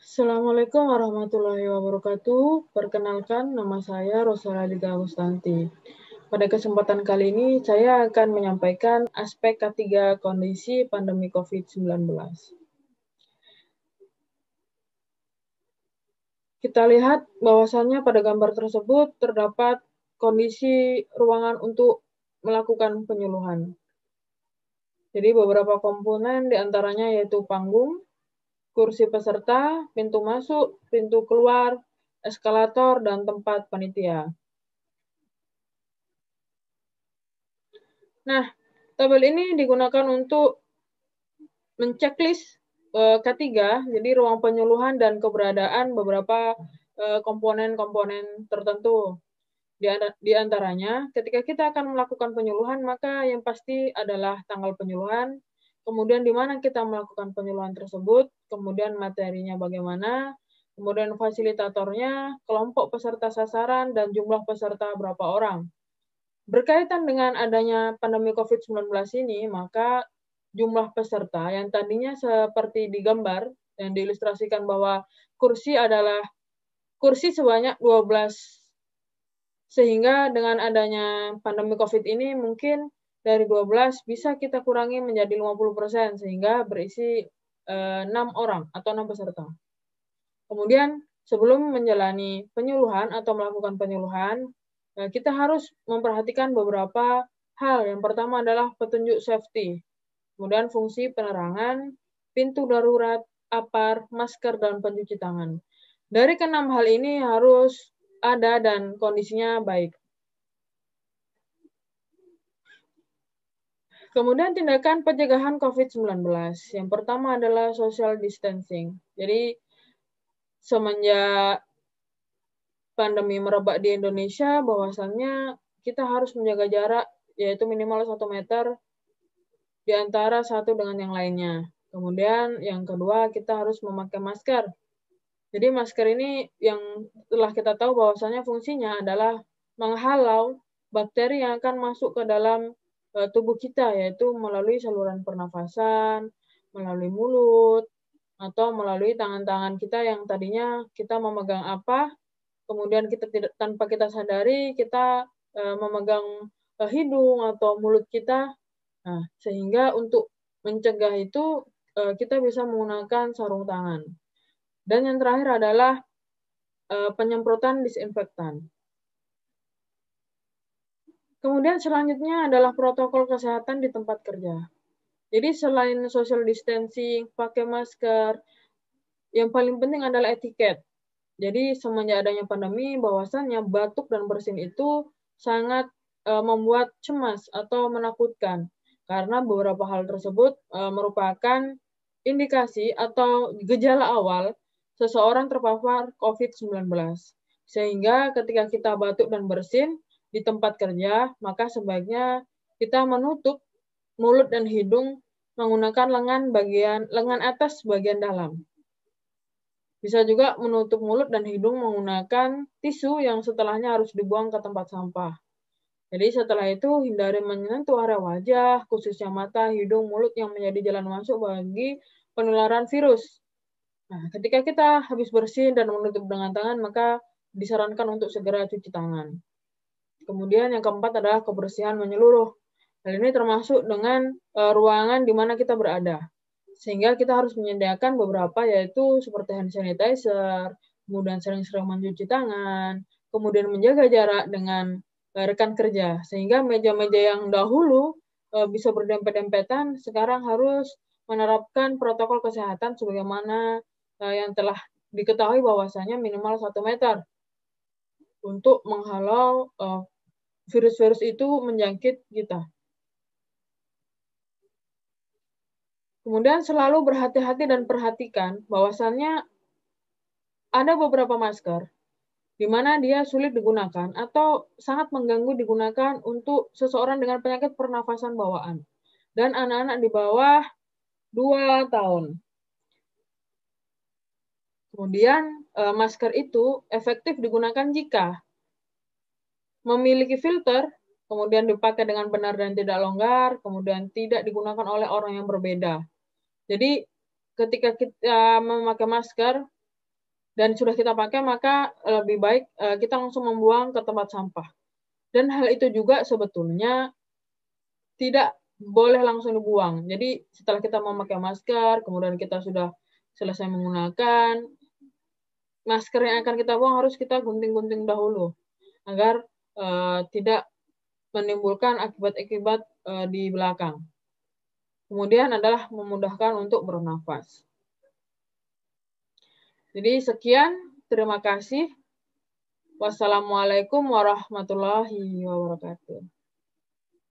Assalamualaikum warahmatullahi wabarakatuh. Perkenalkan, nama saya Rosaladika Agustanti. Pada kesempatan kali ini, saya akan menyampaikan aspek ketiga kondisi pandemi COVID-19. Kita lihat bahwasannya pada gambar tersebut terdapat kondisi ruangan untuk melakukan penyuluhan. Jadi beberapa komponen diantaranya yaitu panggung, kursi peserta, pintu masuk, pintu keluar, eskalator, dan tempat panitia. Nah, tabel ini digunakan untuk menceklis K3, jadi ruang penyuluhan dan keberadaan beberapa komponen-komponen tertentu. Di antaranya, ketika kita akan melakukan penyuluhan, maka yang pasti adalah tanggal penyuluhan, kemudian di mana kita melakukan penyuluhan tersebut, kemudian materinya bagaimana, kemudian fasilitatornya, kelompok peserta sasaran, dan jumlah peserta berapa orang. Berkaitan dengan adanya pandemi COVID-19 ini, maka jumlah peserta yang tadinya seperti digambar yang diilustrasikan bahwa kursi sebanyak 12, sehingga dengan adanya pandemi COVID ini mungkin dari 12 bisa kita kurangi menjadi 50% sehingga berisi 6 orang atau 6 peserta. Kemudian sebelum menjalani penyuluhan atau melakukan penyuluhan, kita harus memperhatikan beberapa hal. Yang pertama adalah petunjuk safety, kemudian fungsi penerangan, pintu darurat, apar, masker, dan pencuci tangan. Dari keenam hal ini harus ada dan kondisinya baik. Kemudian tindakan pencegahan COVID-19. Yang pertama adalah social distancing. Jadi semenjak pandemi merebak di Indonesia, bahwasannya kita harus menjaga jarak, yaitu minimal 1 meter di antara satu dengan yang lainnya. Kemudian yang kedua, kita harus memakai masker. Jadi masker ini yang telah kita tahu bahwasannya fungsinya adalah menghalau bakteri yang akan masuk ke dalam tubuh kita, yaitu melalui saluran pernafasan, melalui mulut, atau melalui tangan-tangan kita yang tadinya kita memegang apa, kemudian kita tanpa kita sadari kita memegang hidung atau mulut kita. Nah, sehingga untuk mencegah itu kita bisa menggunakan sarung tangan. Dan yang terakhir adalah penyemprotan disinfektan. Kemudian selanjutnya adalah protokol kesehatan di tempat kerja. Jadi selain social distancing, pakai masker, yang paling penting adalah etiket. Jadi semenjak adanya pandemi, bahwasannya batuk dan bersin itu sangat membuat cemas atau menakutkan. Karena beberapa hal tersebut merupakan indikasi atau gejala awal seseorang terpapar COVID-19. Sehingga ketika kita batuk dan bersin di tempat kerja, maka sebaiknya kita menutup mulut dan hidung menggunakan lengan atas bagian dalam. Bisa juga menutup mulut dan hidung menggunakan tisu yang setelahnya harus dibuang ke tempat sampah. Jadi setelah itu hindari menyentuh area wajah, khususnya mata, hidung, mulut yang menjadi jalan masuk bagi penularan virus. Nah, ketika kita habis bersih dan menutup dengan tangan, maka disarankan untuk segera cuci tangan. Kemudian yang keempat adalah kebersihan menyeluruh. Hal ini termasuk dengan ruangan di mana kita berada. Sehingga kita harus menyediakan beberapa, yaitu seperti hand sanitizer, kemudian sering-sering mencuci tangan, kemudian menjaga jarak dengan rekan kerja. Sehingga meja-meja yang dahulu bisa berdempet-dempetan, sekarang harus menerapkan protokol kesehatan sebagaimana yang telah diketahui bahwasanya minimal 1 meter untuk menghalau virus-virus itu menjangkit kita. Kemudian selalu berhati-hati dan perhatikan bahwasannya ada beberapa masker di mana dia sulit digunakan atau sangat mengganggu digunakan untuk seseorang dengan penyakit pernafasan bawaan dan anak-anak di bawah 2 tahun. Kemudian masker itu efektif digunakan jika memiliki filter, kemudian dipakai dengan benar dan tidak longgar, kemudian tidak digunakan oleh orang yang berbeda. Jadi ketika kita memakai masker, dan sudah kita pakai, maka lebih baik kita langsung membuang ke tempat sampah. Dan hal itu juga sebetulnya tidak boleh langsung dibuang. Jadi setelah kita memakai masker, kemudian kita sudah selesai menggunakan, masker yang akan kita buang harus kita gunting-gunting dahulu agar tidak menimbulkan akibat-akibat di belakang. Kemudian adalah memudahkan untuk bernafas. Jadi sekian, terima kasih. Wassalamualaikum warahmatullahi wabarakatuh.